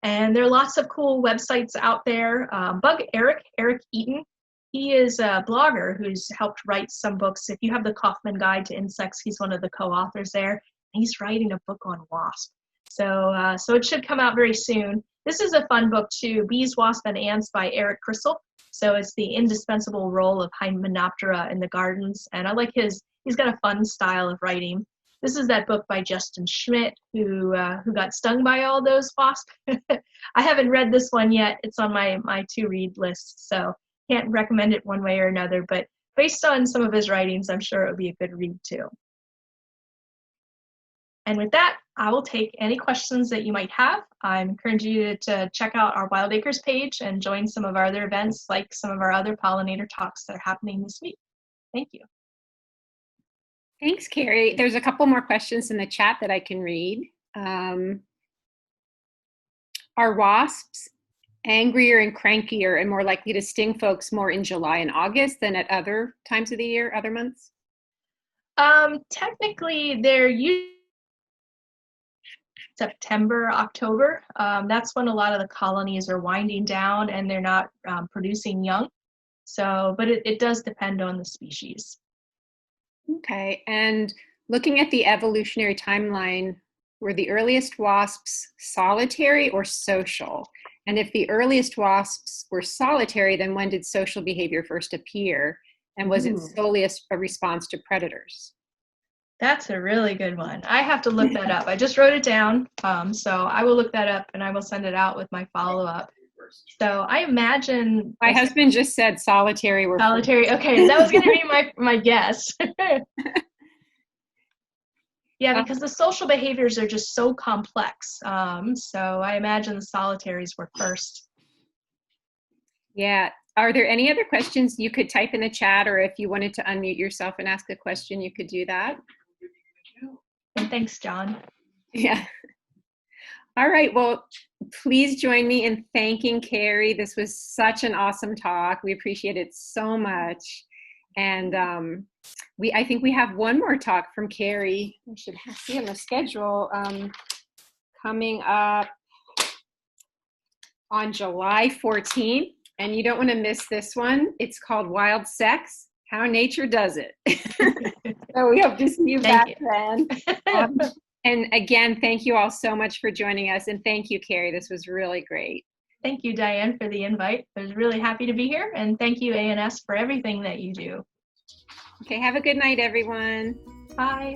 And there are lots of cool websites out there. Bug Eric Eaton, he is a blogger who's helped write some books. If you have the Kaufman Guide to Insects, he's one of the co-authors there. He's writing a book on wasps. So it should come out very soon. This is a fun book too, Bees, Wasps, and Ants by Eric Krissel. So it's the indispensable role of Hymenoptera in the gardens. And I like he's got a fun style of writing. This is that book by Justin Schmidt, who got stung by all those wasps. I haven't read this one yet. It's on my to-read list, so can't recommend it one way or another. But based on some of his writings, I'm sure it would be a good read too. And with that, I will take any questions that you might have. I encourage you to check out our Wild Acres page and join some of our other events, like some of our other pollinator talks that are happening this week. Thank you. Thanks, Kerry. There's a couple more questions in the chat that I can read. Are wasps angrier and crankier and more likely to sting folks more in July and August than at other times of the year, other months? Technically, they're usually September, October. That's when a lot of the colonies are winding down and they're not producing young. So, but it does depend on the species. Okay, and looking at the evolutionary timeline, were the earliest wasps solitary or social? And if the earliest wasps were solitary, then when did social behavior first appear? And was it solely a response to predators? That's a really good one. I have to look that up. I just wrote it down, so I will look that up and I will send it out with my follow-up. So I imagine my husband just said solitary were solitary. Okay, that was going to be my guess. Yeah, because the social behaviors are just so complex. So I imagine the solitaries were first. Yeah. Are there any other questions you could type in the chat, or if you wanted to unmute yourself and ask a question, you could do that? And thanks, John. Yeah. All right. Well, please join me in thanking Kerry. This was such an awesome talk. We appreciate it so much. And I think we have one more talk from Kerry. We should see on the schedule coming up on July 14th. And you don't want to miss this one. It's called Wild Sex, How Nature Does It. So we hope to see you back then. And again, thank you all so much for joining us. And thank you, Kerry. This was really great. Thank you, Diane, for the invite. I was really happy to be here. And thank you, ANS, for everything that you do. Okay, have a good night, everyone. Bye.